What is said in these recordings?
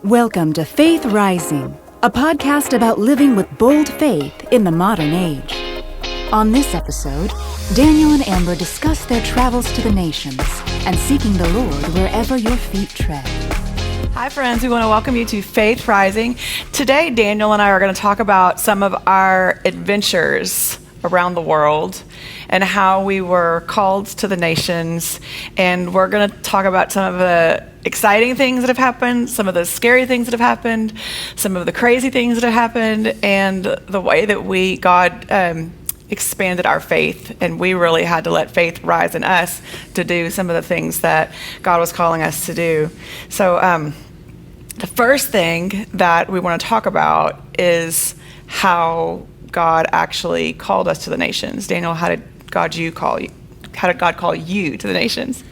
Welcome to Faith Rising, a podcast about living with bold faith in the modern age. On this episode, Daniel and Amber discuss their travels to the nations and seeking the Lord wherever your feet tread. Hi friends, we want to welcome you to Faith Rising. Today, Daniel and I are going to talk about some of our adventures around the world and how we were called to the nations. And we're going to talk about some of the exciting things that have happened, some of the scary things that have happened, some of the crazy things that have happened, and the way that God expanded our faith, and we really had to let faith rise in us to do some of the things that God was calling us to do. So the first thing that we want to talk about is how God actually called us to the nations. Daniel, how did God call you to the nations?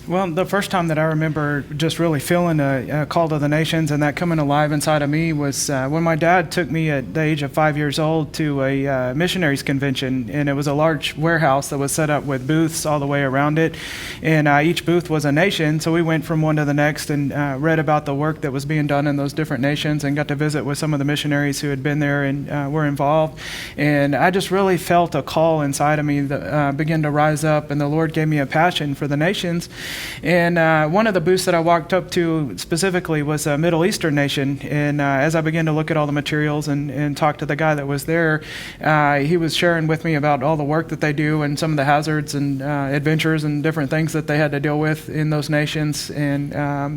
Well, the first time that I remember just really feeling a call to the nations and that coming alive inside of me was when my dad took me at the age of 5 years old to a missionaries convention, and it was a large warehouse that was set up with booths all the way around it, and each booth was a nation, so we went from one to the next and read about the work that was being done in those different nations and got to visit with some of the missionaries who had been there and were involved, and I just really felt a call inside of me that began to rise up, and the Lord gave me a passion for the nations. And one of the booths that I walked up to specifically was a Middle Eastern nation. And as I began to look at all the materials and talk to the guy that was there, he was sharing with me about all the work that they do and some of the hazards and adventures and different things that they had to deal with in those nations. And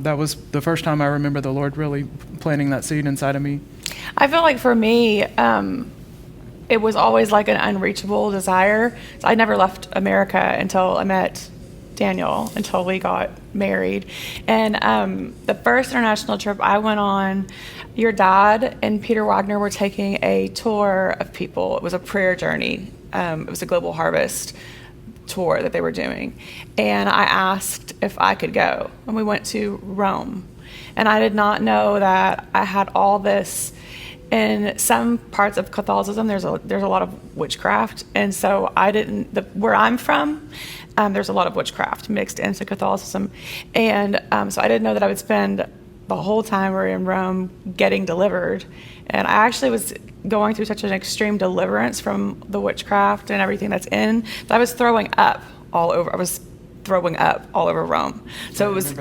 that was the first time I remember the Lord really planting that seed inside of me. I feel like for me, it was always like an unreachable desire. So I never left America until I met Daniel, until we got married. And the first international trip I went on, your dad and Peter Wagner were taking a tour of people. It was a prayer journey. It was a Global Harvest tour that they were doing. And I asked if I could go. And we went to Rome. And I did not know that I had all this. In some parts of Catholicism, there's a lot of witchcraft. And so where I'm from, there's a lot of witchcraft mixed into Catholicism. And so I didn't know that I would spend the whole time we were in Rome getting delivered. And I actually was going through such an extreme deliverance from the witchcraft and everything that's in, that I was throwing up all over. I was throwing up all over Rome. So it was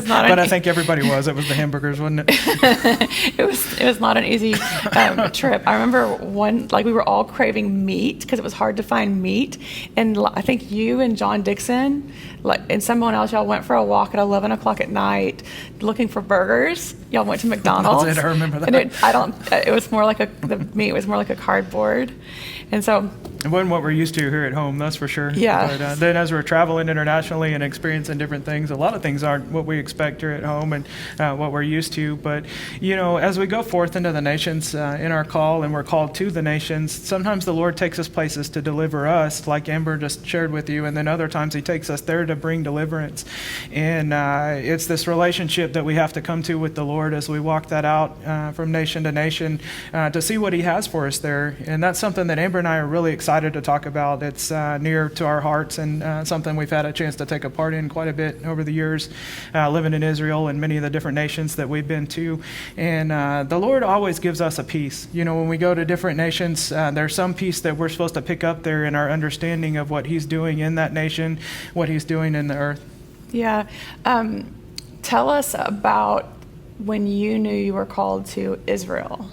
not. But I think everybody was. It was the hamburgers, wasn't it? It was not an easy trip. I remember we were all craving meat because it was hard to find meat, and I think you and John Dixon, and someone else, y'all went for a walk at 11 o'clock at night looking for burgers. Y'all went to McDonald's. That's it. I remember that. And it was more like the meat was more like a cardboard, and so. It wasn't what we're used to here at home, that's for sure. Yeah. But then as we're traveling internationally and experiencing different things, a lot of things aren't what we expect here at home and what we're used to. But, as we go forth into the nations in our call, and we're called to the nations, sometimes the Lord takes us places to deliver us, like Amber just shared with you, and then other times he takes us there to bring deliverance. And it's this relationship that we have to come to with the Lord as we walk that out from nation to nation to see what he has for us there. And that's something that Amber and I are really excited to talk about. It's near to our hearts and something we've had a chance to take a part in quite a bit over the years, living in Israel and many of the different nations that we've been to. And the Lord always gives us a piece. When we go to different nations, there's some piece that we're supposed to pick up there in our understanding of what he's doing in that nation, what he's doing in the earth. Yeah. Tell us about when you knew you were called to Israel.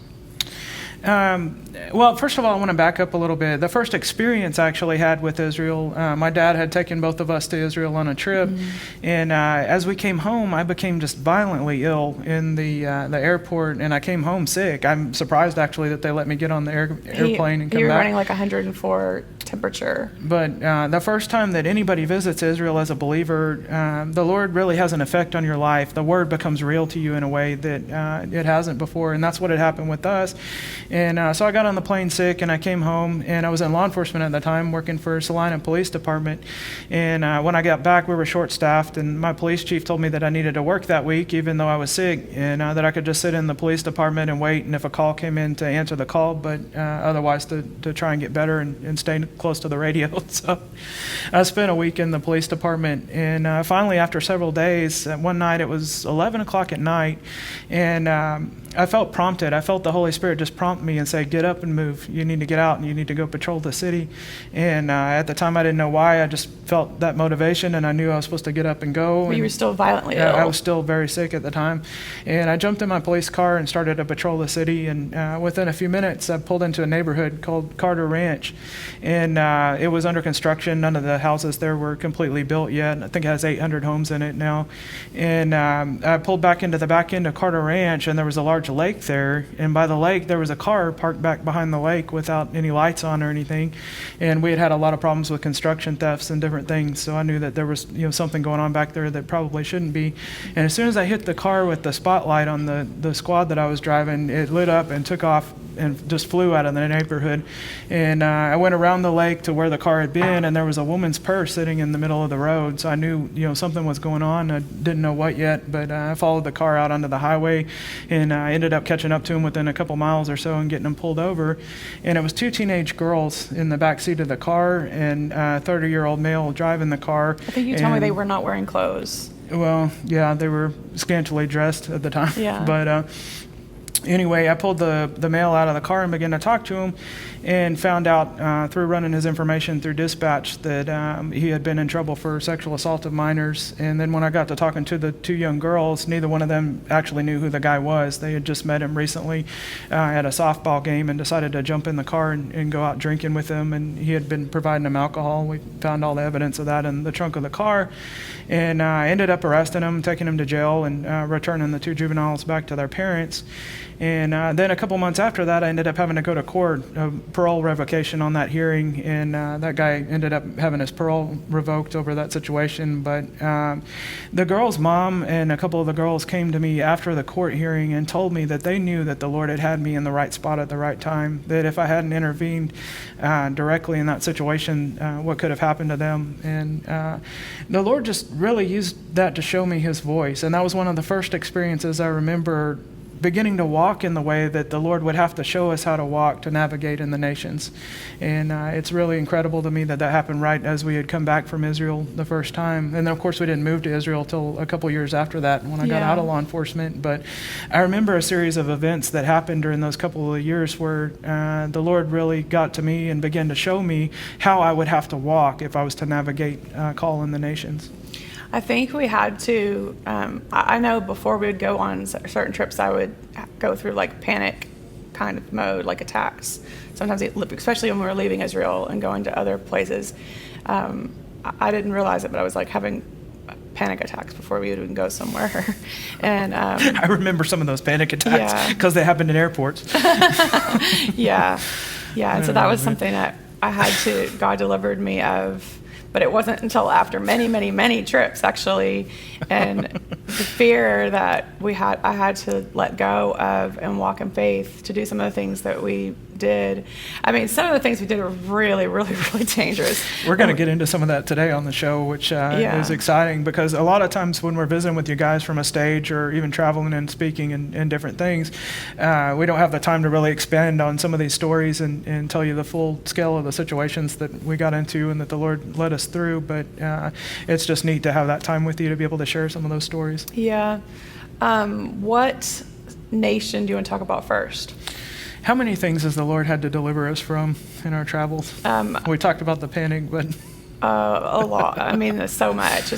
Well, first of all, I want to back up a little bit. The first experience I actually had with Israel, my dad had taken both of us to Israel on a trip, and as we came home, I became just violently ill in the airport, and I came home sick. I'm surprised, actually, that they let me get on the airplane and come back. You were running like 104 temperature. But the first time that anybody visits Israel as a believer, the Lord really has an effect on your life. The Word becomes real to you in a way that it hasn't before, and that's what had happened with us. And so I got on the plane sick, and I came home, and I was in law enforcement at the time, working for Salina Police Department. And when I got back, we were short-staffed, and my police chief told me that I needed to work that week, even though I was sick, and that I could just sit in the police department and wait, and if a call came in, to answer the call, but otherwise to try and get better and stay close to the radio. So I spent a week in the police department, and finally, after several days, one night, it was 11 o'clock at night, and I felt prompted. I felt the Holy Spirit just prompt me and say, get up and move. You need to get out and you need to go patrol the city. And at the time, I didn't know why. I just felt that motivation, and I knew I was supposed to get up and go. But you were still violently ill. ill. I was still very sick at the time. And I jumped in my police car and started to patrol the city. And within a few minutes, I pulled into a neighborhood called Carter Ranch. And it was under construction. None of the houses there were completely built yet. I think it has 800 homes in it now. And I pulled back into the back end of Carter Ranch, and there was a large lake there, and by the lake there was a car parked back behind the lake without any lights on or anything, and we had a lot of problems with construction thefts and different things, so I knew that there was something going on back there that probably shouldn't be. And as soon as I hit the car with the spotlight on the squad that I was driving, it lit up and took off and just flew out of the neighborhood. And I went around the lake to where the car had been, and there was a woman's purse sitting in the middle of the road. So I knew, something was going on. I didn't know what yet, but I followed the car out onto the highway, and I ended up catching up to him within a couple miles or so and getting him pulled over. And it was two teenage girls in the back seat of the car, and a 30-year-old male driving the car. I think you told me they were not wearing clothes. Well, yeah, they were scantily dressed at the time. Yeah. But anyway, I pulled the male out of the car and began to talk to him, and found out through running his information through dispatch that he had been in trouble for sexual assault of minors. And then when I got to talking to the two young girls, neither one of them actually knew who the guy was. They had just met him recently at a softball game and decided to jump in the car and go out drinking with him. And he had been providing them alcohol. We found all the evidence of that in the trunk of the car. And I ended up arresting him, taking him to jail, and returning the two juveniles back to their parents. And then a couple months after that, I ended up having to go to court, parole revocation on that hearing, and that guy ended up having his parole revoked over that situation. But the girl's mom and a couple of the girls came to me after the court hearing and told me that they knew that the Lord had me in the right spot at the right time, that if I hadn't intervened directly in that situation, what could have happened to them. And the Lord just really used that to show me his voice. And that was one of the first experiences I remember beginning to walk in the way that the Lord would have to show us how to walk to navigate in the nations. And it's really incredible to me that happened right as we had come back from Israel the first time. And then, of course, we didn't move to Israel till a couple years after that when I got out of law enforcement. But I remember a series of events that happened during those couple of years where the Lord really got to me and began to show me how I would have to walk if I was to navigate call in the nations. I think we had to, I know before we would go on certain trips, I would go through like panic kind of mode, like attacks. Sometimes, especially when we were leaving Israel and going to other places, I didn't realize it, but I was like having panic attacks before we would even go somewhere. And I remember some of those panic attacks because they happened in airports. Yeah. And so that was something that God delivered me of. But it wasn't until after many, many, many trips, actually, and the fear that I had to let go of and walk in faith to do some of the things that we did. I mean, some of the things we did were really, really, really dangerous. We're going to get into some of that today on the show, which is exciting, because a lot of times when we're visiting with you guys from a stage or even traveling and speaking and different things, we don't have the time to really expand on some of these stories and tell you the full scale of the situations that we got into and that the Lord led us through. But it's just neat to have that time with you to be able to share some of those stories. Yeah. What nation do you want to talk about first? How many things has the Lord had to deliver us from in our travels? We talked about the panic, but a lot. I mean, there's so much.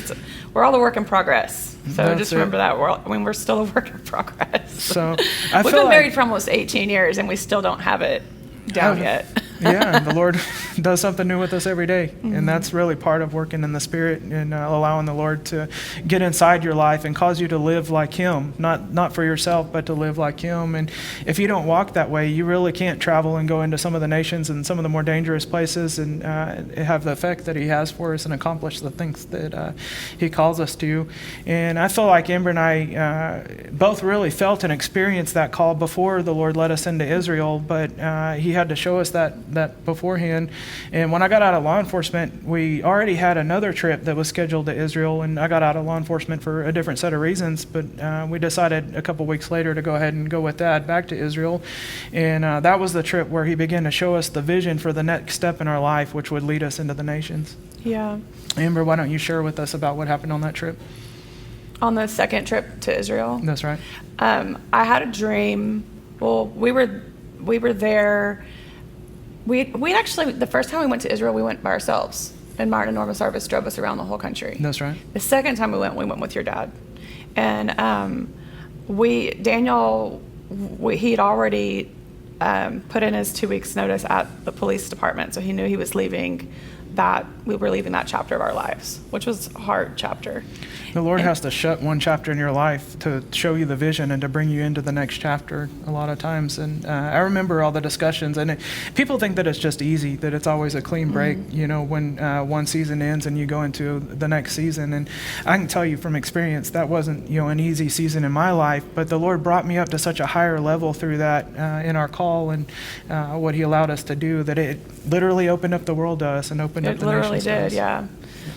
We're all a work in progress. So just remember that. We're still a work in progress. So we've been married for almost 18 years, and we still don't have it down yet. Yeah, the Lord does something new with us every day. And that's really part of working in the Spirit and allowing the Lord to get inside your life and cause you to live like Him, not for yourself, but to live like Him. And if you don't walk that way, you really can't travel and go into some of the nations and some of the more dangerous places and have the effect that He has for us and accomplish the things that He calls us to. And I feel like Amber and I both really felt and experienced that call before the Lord led us into Israel, but He had to show us that beforehand. And when I got out of law enforcement, we already had another trip that was scheduled to Israel, and I got out of law enforcement for a different set of reasons, but we decided a couple weeks later to go ahead and go with Dad back to Israel. And that was the trip where He began to show us the vision for the next step in our life, which would lead us into the nations. Yeah. Amber, why don't you share with us about what happened on that trip? On the second trip to Israel? That's right. I had a dream. Well, we were there. We actually, the first time we went to Israel, we went by ourselves. And Martin and Norma Sarvis drove us around the whole country. That's right. The second time we went with your dad. And Daniel, he had already put in his 2 weeks notice at the police department. So he knew he was leaving we were leaving that chapter of our lives, which was a hard chapter. The Lord has to shut one chapter in your life to show you the vision and to bring you into the next chapter a lot of times. And I remember all the discussions, and people think that it's just easy, that it's always a clean break, when one season ends and you go into the next season. And I can tell you from experience that wasn't, an easy season in my life, but the Lord brought me up to such a higher level through that in our call and what He allowed us to do, that it literally opened up the world to us and opened up the nations to us. It literally did, yeah.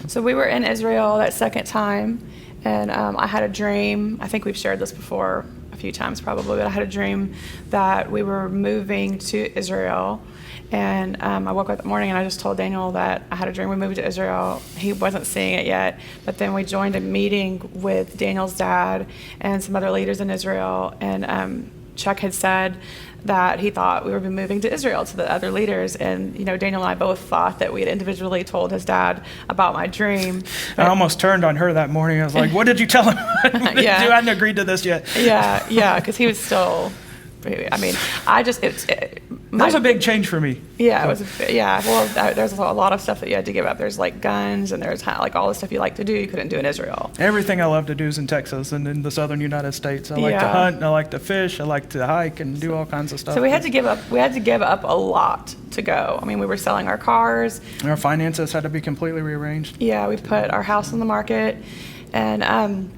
So we were in Israel that second time, and I had a dream. I think we've shared this before a few times probably, but I had a dream that we were moving to Israel. And I woke up that morning and I just told Daniel that I had a dream we moved to Israel. He wasn't seeing it yet, but then we joined a meeting with Daniel's dad and some other leaders in Israel, and Chuck had said that he thought we would be moving to Israel to the other leaders. And, Daniel and I both thought that we had individually told his dad about my dream. I almost turned on her that morning. I was like, what did you tell him? Yeah. I hadn't agreed to this yet. Yeah, because he was still, that was a big change for me. Yeah, it was. Well, there's a lot of stuff that you had to give up. There's like guns, and there's like all the stuff you like to do you couldn't do in Israel. Everything I love to do is in Texas and in the southern United States. I like to hunt, and I like to fish, I like to hike, and do all kinds of stuff. So we had to give up. We had to give up a lot to go. I mean, we were selling our cars. Our finances had to be completely rearranged. Yeah, we put our house on the market, and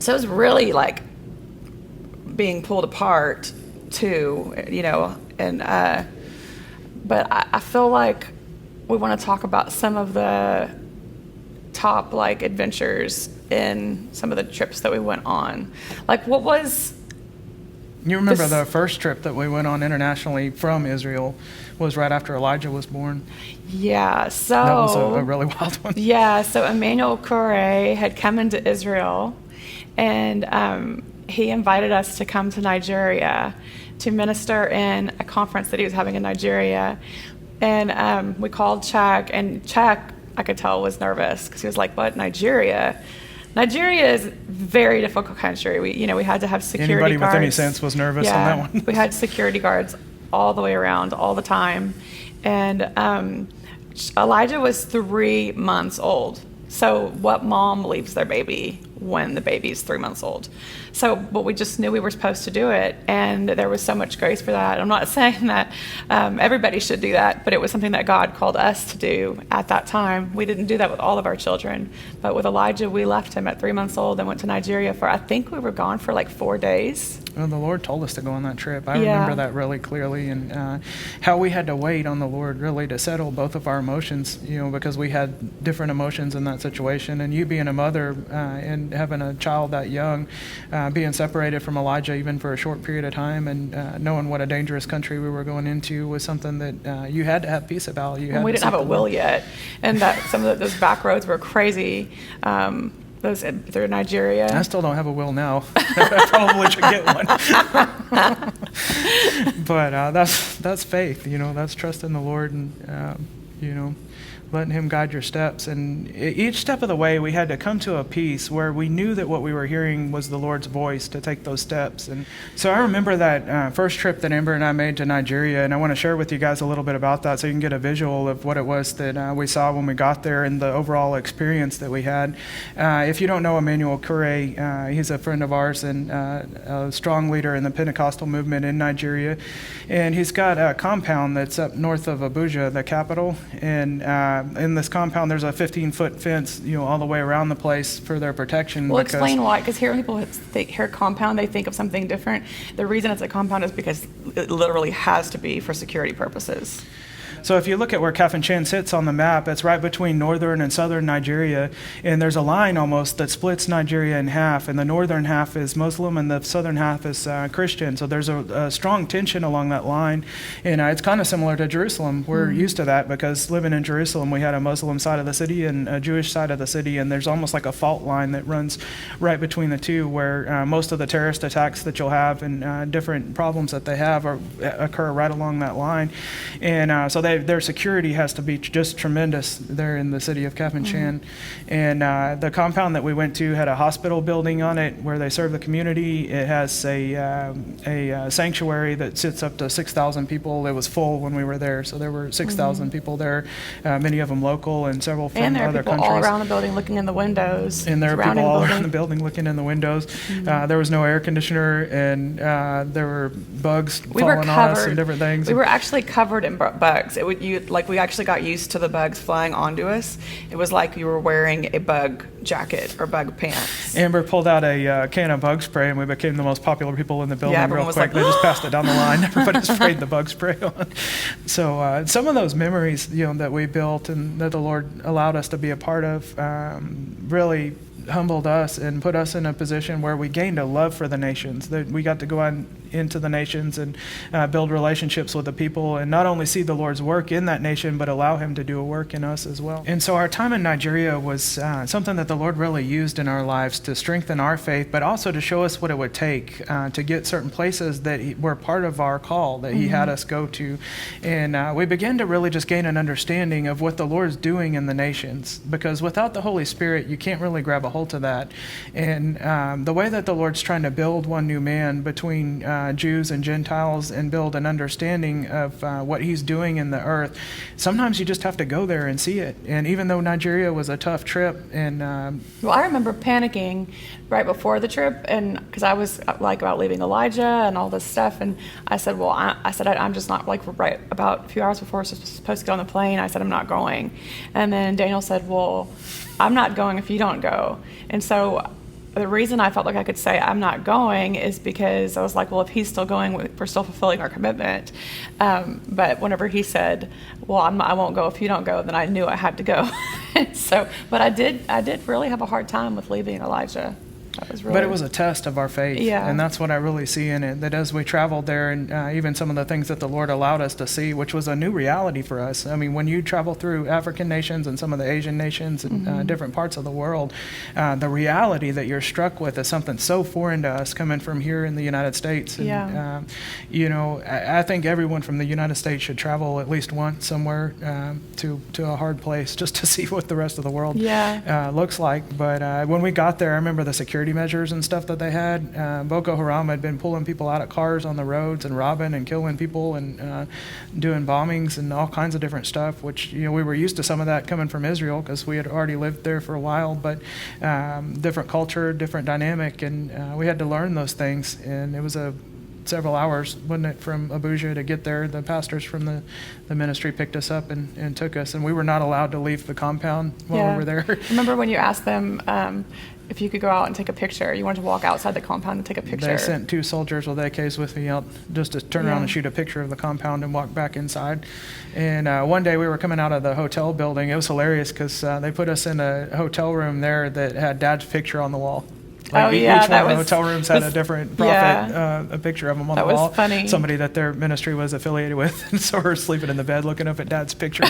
so it was really like being pulled apart too, and but I feel like we want to talk about some of the top adventures in some of the trips that we went on. Like, what was you remember the first trip that we went on internationally from Israel was right after Elijah was born? Yeah, so that was a really wild one. Yeah, so Emmanuel Kure had come into Israel, and he invited us to come to Nigeria to minister in a conference that he was having in Nigeria. And we called Chuck, and Chuck, I could tell, was nervous because he was like, what, Nigeria? Nigeria is a very difficult country. We had to have security guards. Anybody with any sense was nervous on that one. We had security guards all the way around, all the time. And Elijah was 3 months old. So what mom leaves their baby when the baby's 3 months old? But we just knew we were supposed to do it, and there was so much grace for that. I'm not saying that everybody should do that, but it was something that God called us to do at that time. We didn't do that with all of our children, but with Elijah, we left him at 3 months old and went to Nigeria I think we were gone for 4 days. Well, the Lord told us to go on that trip. I remember that really clearly, and how we had to wait on the Lord really to settle both of our emotions, because we had different emotions in that situation. And you being a mother and having a child that young, being separated from Elijah even for a short period of time, and knowing what a dangerous country we were going into was something that you had to have peace about. We didn't have a will yet, and that some of those back roads were crazy. Those through Nigeria. I still don't have a will now. I probably should get one. But that's faith, that's trust in the Lord, and letting him guide your steps. And each step of the way, we had to come to a peace where we knew that what we were hearing was the Lord's voice to take those steps. And so I remember that first trip that Amber and I made to Nigeria, and I want to share with you guys a little bit about that so you can get a visual of what it was that we saw when we got there and the overall experience that we had. If you don't know Emmanuel Kure, he's a friend of ours and a strong leader in the Pentecostal movement in Nigeria. And he's got a compound that's up north of Abuja, the capital. And in this compound, there's a 15-foot fence, all the way around the place for their protection. Well, explain why, because here when people hear compound, they think of something different. The reason it's a compound is because it literally has to be for security purposes. So if you look at where Kafanchan sits on the map, it's right between northern and southern Nigeria, and there's a line almost that splits Nigeria in half, and the northern half is Muslim and the southern half is Christian. So there's a strong tension along that line, and it's kind of similar to Jerusalem. We're used to that because living in Jerusalem, we had a Muslim side of the city and a Jewish side of the city, and there's almost like a fault line that runs right between the two, where most of the terrorist attacks that you'll have and different problems that they have occur right along that line. And so their security has to be just tremendous there in the city of Kafanchan. And the compound that we went to had a hospital building on it where they serve the community. It has a sanctuary that sits up to 6,000 people. It was full when we were there, so there were 6,000 people there, many of them local and several from and there other are people countries. all around the building looking in the windows. And there were people all around the building looking in the windows. There was no air conditioner, and there were bugs falling on us and different things. We were actually covered in bugs. We actually got used to the bugs flying onto us. It was like you were wearing a bug jacket or bug pants. Amber pulled out a can of bug spray, and we became the most popular people in the building real quick. Like, they just passed it down the line. Everybody sprayed the bug spray on. So some of those memories, that we built and that the Lord allowed us to be a part of, really humbled us and put us in a position where we gained a love for the nations, that we got to go out into the nations and build relationships with the people, and not only see the Lord's work in that nation, but allow him to do a work in us as well. And so our time in Nigeria was something that the Lord really used in our lives to strengthen our faith, but also to show us what it would take to get certain places that were part of our call that he had us go to. And we began to really just gain an understanding of what the Lord's doing in the nations, because without the Holy Spirit, you can't really grab a hold to that. And the way that the Lord's trying to build one new man between Jews and Gentiles and build an understanding of what he's doing in the earth, sometimes you just have to go there and see it. And even though Nigeria was a tough trip, and well, I remember panicking right before the trip, and because I was like about leaving Elijah and all this stuff, and I said, well, I'm just not, like, right about a few hours before I was supposed to get on the plane, I said, I'm not going. And then Daniel said, well, I'm not going if you don't go. And so the reason I felt like I could say I'm not going is because I was like, well, if he's still going, we're still fulfilling our commitment. But whenever he said, well, I won't go if you don't go, then I knew I had to go. So, but I did really have a hard time with leaving Elijah. But it was a test of our faith, yeah. And that's what I really see in it, that as we traveled there, and even some of the things that the Lord allowed us to see, which was a new reality for us. I mean, when you travel through African nations and some of the Asian nations and different parts of the world, the reality that you're struck with is something so foreign to us coming from here in the United States. And, I think everyone from the United States should travel at least once somewhere to a hard place just to see what the rest of the world looks like. But when we got there, I remember the security measures and stuff that they had. Boko Haram had been pulling people out of cars on the roads and robbing and killing people and doing bombings and all kinds of different stuff, which we were used to some of that coming from Israel because we had already lived there for a while, but different culture, different dynamic, and we had to learn those things. And it was several hours, wasn't it, from Abuja to get there. The pastors from the ministry picked us up and took us, and we were not allowed to leave the compound while we were there. Remember when you asked them if you could go out and take a picture? You wanted to walk outside the compound and take a picture. They sent 2 soldiers with AKs with me out just to turn around and shoot a picture of the compound and walk back inside. And one day we were coming out of the hotel building. It was hilarious because they put us in a hotel room there that had Dad's picture on the wall. Like each one of the hotel rooms had a different prophet, a picture of him on the wall. That was funny. Somebody that their ministry was affiliated with. And so we're sleeping in the bed looking up at Dad's picture.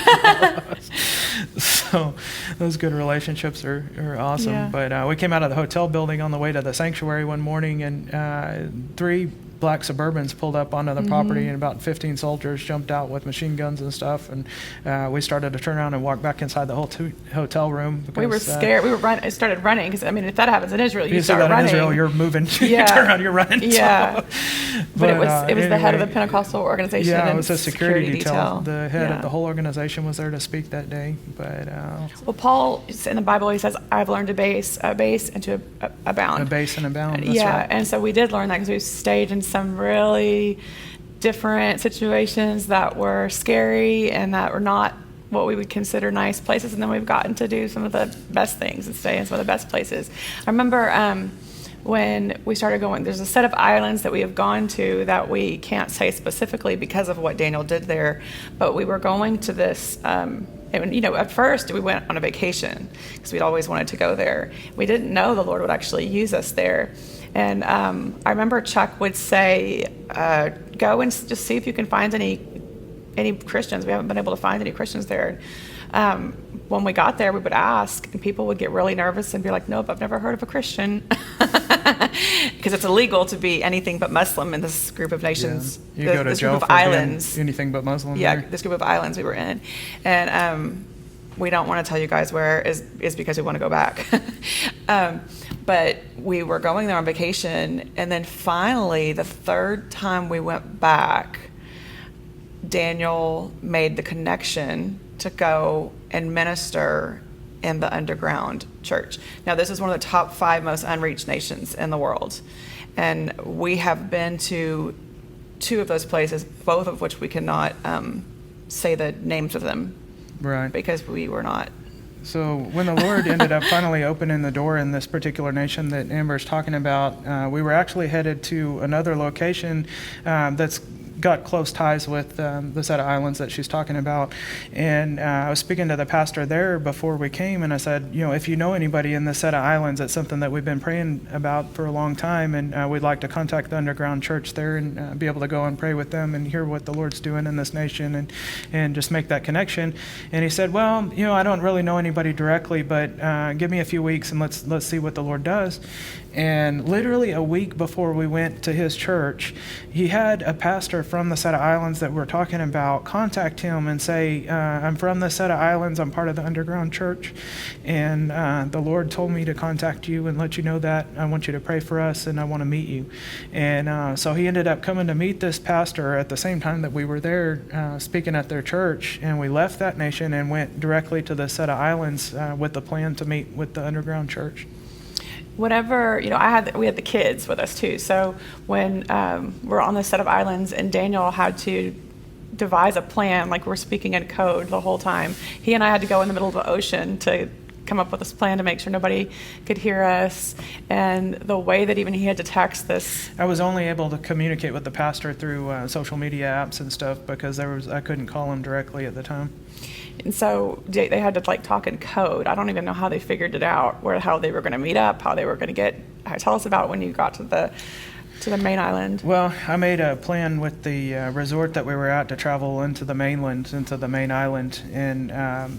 So those good relationships are awesome. Yeah. But we came out of the hotel building on the way to the sanctuary one morning, and 3 black Suburbans pulled up onto the property, and about 15 soldiers jumped out with machine guns and stuff, and we started to turn around and walk back inside the hotel room. Because, we were scared. We started running because, I mean, if that happens in Israel, you start that running. In Israel, you're moving. You Yeah. turn around, you're running. Yeah. So. But it was the head of the anyway, Pentecostal organization. Yeah, it and was a security detail. The head Yeah. of the whole organization was there to speak that day. But Well, Paul, in the Bible, he says, I've learned to base and to abound. a base and a bound. That's Yeah, right. and so we did learn that because we stayed in some really different situations that were scary and that were not what we would consider nice places, and then we've gotten to do some of the best things and stay in some of the best places. I remember when we started going, there's a set of islands that we have gone to that we can't say specifically because of what Daniel did there, but we were going to this, and, at first we went on a vacation because we'd always wanted to go there. We didn't know the Lord would actually use us there. And I remember Chuck would say, go and just see if you can find any Christians. We haven't been able to find any Christians there. When we got there, we would ask, and people would get really nervous and be like, nope, I've never heard of a Christian. Because it's illegal to be anything but Muslim in this group of nations. Yeah. You go to this jail group of for being islands. anything but Muslim. Yeah, there. this group of islands we were in. And we don't want to tell you guys where is because we want to go back. But we were going there on vacation, and then finally, the third time we went back, Daniel made the connection to go and minister in the underground church. Now, this is one of the top 5 most unreached nations in the world. And we have been to 2 of those places, both of which we cannot say the names of them. Right. Because we were not. So when the Lord ended up finally opening the door in this particular nation that Amber's talking about, we were actually headed to another location that's got close ties with the set of islands that she's talking about. And I was speaking to the pastor there before we came, and I said, if you know anybody in this set of islands, it's something that we've been praying about for a long time, and we'd like to contact the underground church there and be able to go and pray with them and hear what the Lord's doing in this nation and just make that connection. And he said, well, I don't really know anybody directly, but give me a few weeks and let's see what the Lord does. And literally a week before we went to his church, he had a pastor from the set of islands that we're talking about contact him and say, I'm from the set of islands, I'm part of the underground church, and the Lord told me to contact you and let you know that. I want you to pray for us, and I want to meet you. And so he ended up coming to meet this pastor at the same time that we were there speaking at their church, and we left that nation and went directly to the set of islands with the plan to meet with the underground church. Whatever, we had the kids with us too. So when we're on this set of islands and Daniel had to devise a plan, like we're speaking in code the whole time, he and I had to go in the middle of the ocean to come up with this plan to make sure nobody could hear us. And the way that even he had to text this. I was only able to communicate with the pastor through social media apps and stuff because I couldn't call him directly at the time. And so they had to talk in code. I don't even know how they figured it out, how they were going to meet up, how they were going to tell us about when you got to the main island. Well, I made a plan with the resort that we were at to travel into the mainland, into the main island, and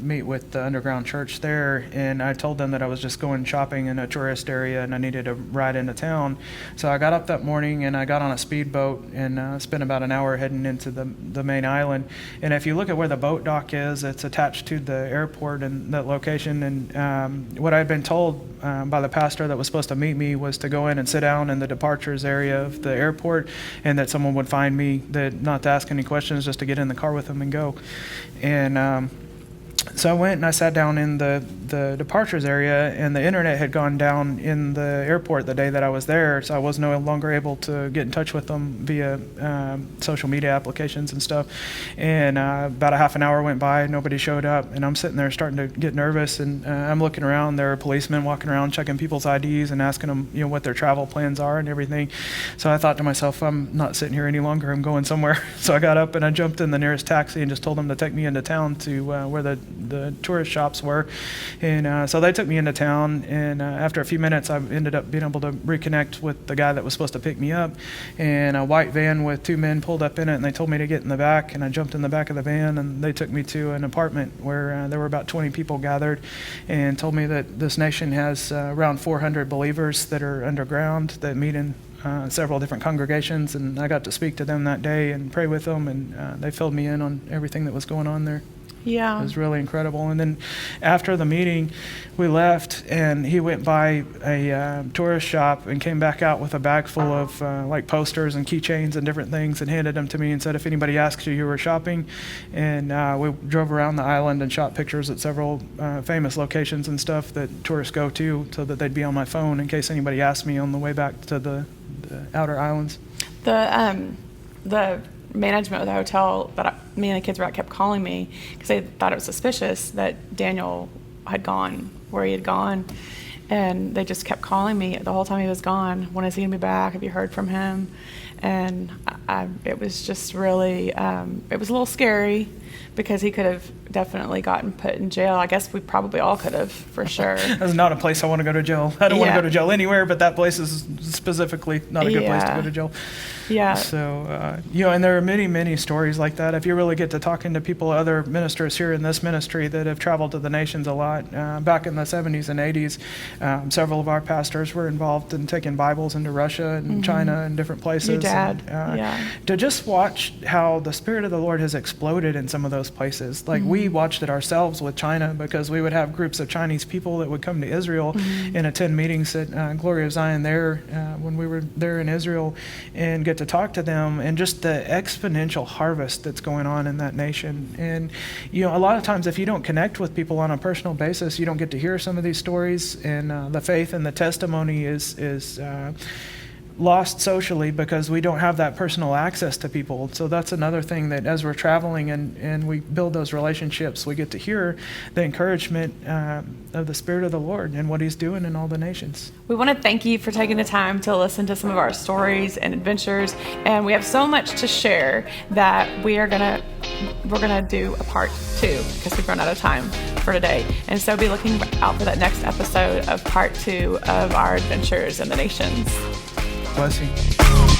meet with the underground church there. And I told them that I was just going shopping in a tourist area and I needed to ride into town. So I got up that morning and I got on a speedboat and spent about an hour heading into the main island. And if you look at where the boat dock is, it's attached to the airport and that location. And what I'd been told by the pastor that was supposed to meet me was to go in and sit down in the departures area of the airport, and that someone would find me, that not to ask any questions, just to get in the car with them and go. And so I went and I sat down in the departures area, and the internet had gone down in the airport the day that I was there, so I was no longer able to get in touch with them via social media applications and stuff. And about a half an hour went by, nobody showed up, and I'm sitting there starting to get nervous, and I'm looking around. There are policemen walking around checking people's IDs and asking them, what their travel plans are and everything. So I thought to myself, I'm not sitting here any longer, I'm going somewhere. So I got up and I jumped in the nearest taxi and just told them to take me into town to where the tourist shops were. And so they took me into town, and after a few minutes I ended up being able to reconnect with the guy that was supposed to pick me up, and a white van with 2 men pulled up in it, and they told me to get in the back, and I jumped in the back of the van, and they took me to an apartment where there were about 20 people gathered, and told me that this nation has around 400 believers that are underground that meet in several different congregations, and I got to speak to them that day and pray with them, and they filled me in on everything that was going on there. Yeah. It was really incredible. And then after the meeting, we left, and he went by a tourist shop and came back out with a bag full of like posters and keychains and different things, and handed them to me and said, if anybody asks you, you were shopping. And we drove around the island and shot pictures at several famous locations and stuff that tourists go to, so that they'd be on my phone in case anybody asked me on the way back to the outer islands. The management of the hotel that me and the kids were at kept calling me because they thought it was suspicious that Daniel had gone where he had gone, and they just kept calling me the whole time he was gone. When is he gonna be back? Have you heard from him? And it was just really, it was a little scary because he could have definitely gotten put in jail. I guess we probably all could have, for sure. That's not a place I want to go to jail. I don't want to go to jail anywhere, but that place is specifically not a good place to go to jail. Yeah. So, and there are many, many stories like that. If you really get to talking to people, other ministers here in this ministry that have traveled to the nations a lot, back in the 70s and 80s, several of our pastors were involved in taking Bibles into Russia and China and different places. Your dad, To just watch how the Spirit of the Lord has exploded in some of those places. Like we watched it ourselves with China, because we would have groups of Chinese people that would come to Israel and attend meetings at Glory of Zion there when we were there in Israel, and get to talk to them, and just the exponential harvest that's going on in that nation. And a lot of times if you don't connect with people on a personal basis, you don't get to hear some of these stories, and the faith and the testimony is lost socially because we don't have that personal access to people. So that's another thing, that as we're traveling and we build those relationships, we get to hear the encouragement of the Spirit of the Lord and what He's doing in all the nations. We want to thank you for taking the time to listen to some of our stories and adventures, and we have so much to share that we're gonna do a part 2 because we've run out of time for today. And so be looking out for that next episode of part 2 of our adventures in the nations. Bless you.